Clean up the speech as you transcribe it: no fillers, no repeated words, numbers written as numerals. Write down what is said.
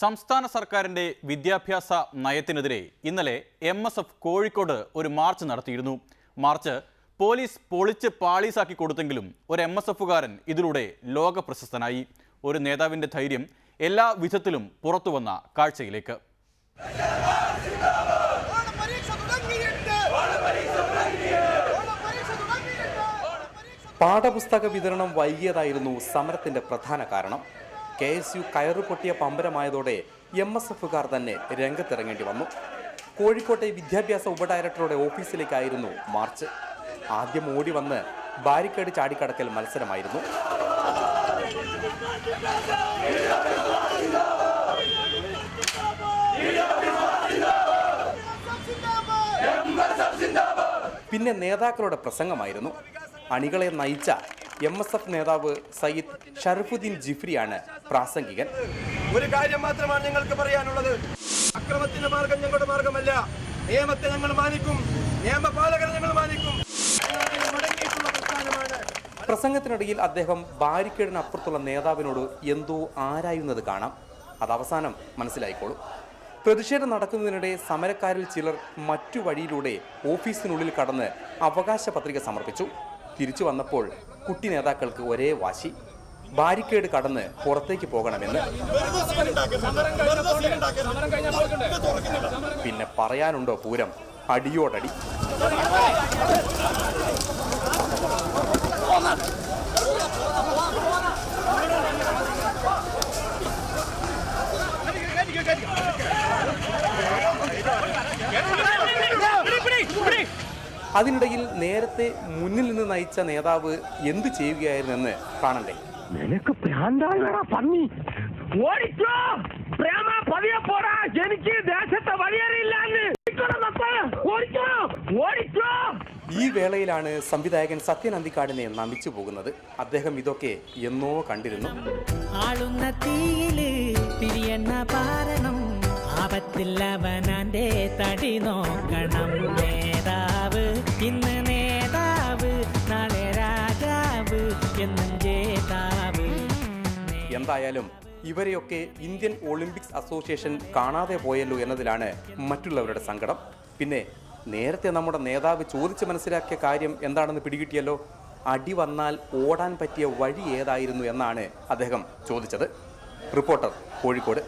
സംസ്ഥാന സർക്കാരിന്റെ വിദ്യാഭ്യാസ നയത്തിനെതിരെ ഇന്നലെ MSF കോഴിക്കോട് ഒരു മാർച്ച് നടത്തിയിരുന്നു. മാർച്ച് പോലീസ് പൊളിച്ച് പാളീസാക്കി കൊടുത്തെങ്കിലും ഒരു MSFകാരൻ ഇതിലൂടെ ലോക പ്രശസ്തനായി. ഒരു നേതാവിന്റെ ധൈര്യം എല്ലാ വിധത്തിലും പുറത്തുവന്ന കാഴ്ചയിലേക്ക്. പാഠപുസ്തക വിതരണം വൈകിയതായിരുന്നു സമരത്തിന്റെ പ്രധാന കാരണം. KSU കയറു പൊട്ടിയ പമ്പരമായതോടെ MSFകാർ തന്നെ രംഗത്തിറങ്ങേണ്ടി വന്നു. കോഴിക്കോട്ടെ വിദ്യാഭ്യാസ ഉപഡയറക്ടറുടെ ഓഫീസിലേക്കായിരുന്നു മാർച്ച്. ആദ്യം ഓടി വന്ന് ബാരിക്കേഡ് ചാടിക്കടക്കൽ മത്സരമായിരുന്നു. പിന്നെ നേതാക്കളുടെ പ്രസംഗമായിരുന്നു. അണികളെ നയിച്ച MSF നേതാവ് സയ്യിദ് ഷറഫുദ്ദീൻ ജിഫ്രിയാണ് പ്രാസംഗികൻ. ഒരു കാര്യം മാത്രമാണ് ഞങ്ങൾക്ക് പറയാനുള്ളത്. അക്രമത്തിന്റെ മാർഗം ഞങ്ങളുടെ മാർഗമല്ല. നിയമത്തെ ഞങ്ങൾ മാനിക്കും, നിയമപാലകരെ ഞങ്ങൾ മാനിക്കും. പ്രസംഗത്തിനിടയിൽ അദ്ദേഹം ബാരിക്കേഡിനപ്പുറത്തുള്ള നേതാവിനോട് എന്തോ ആരായുന്നത് കാണാം. അത് അവസാനം മനസ്സിലായിക്കോളും. പ്രതിഷേധം നടക്കുന്നതിനിടെ സമരക്കാരിൽ ചിലർ മറ്റു വഴിയിലൂടെ ഓഫീസിനുള്ളിൽ കടന്ന് അവകാശ പത്രിക സമർപ്പിച്ചു. തിരിച്ചു വന്നപ്പോൾ കുട്ടി നേതാക്കൾക്ക് ഒരേ വാശി, ബാരിക്കേഡ് കടന്ന് പുറത്തേക്ക് പോകണമെന്ന്. പിന്നെ പറയാനുണ്ടോ പൂരം, അടിയോടടി. അതിനിടയിൽ നേരത്തെ മുന്നിൽ നിന്ന് നയിച്ച നേതാവ് എന്തു ചെയ്യുകയായിരുന്നെന്ന് കാണണ്ടേ. നിനക്ക് ഈ വേളയിലാണ് സംവിധായകൻ സത്യൻ അന്തിക്കാടിനെ നമിച്ചു പോകുന്നത്. അദ്ദേഹം ഇതൊക്കെ എന്നോ കണ്ടിരുന്നു. തടി നോക്കണം നേതാവ്, ഇന്ന് നേതാവ്, നാളെ രാജാവ്, എന്നും ജേതാവ്. എന്തായാലും ഇവരെയൊക്കെ ഇന്ത്യൻ ഒളിമ്പിക്സ് അസോസിയേഷൻ കാണാതെ പോയല്ലോ എന്നതിലാണ് മറ്റുള്ളവരുടെ സങ്കടം. പിന്നെ നേരത്തെ നമ്മുടെ നേതാവ് ചോദിച്ച് മനസ്സിലാക്കിയ കാര്യം എന്താണെന്ന് പിടികിട്ടിയല്ലോ. അടി വന്നാൽ ഓടാൻ പറ്റിയ വഴി ഏതായിരുന്നു എന്നാണ് അദ്ദേഹം ചോദിച്ചത്. റിപ്പോർട്ടർ, കോഴിക്കോട്.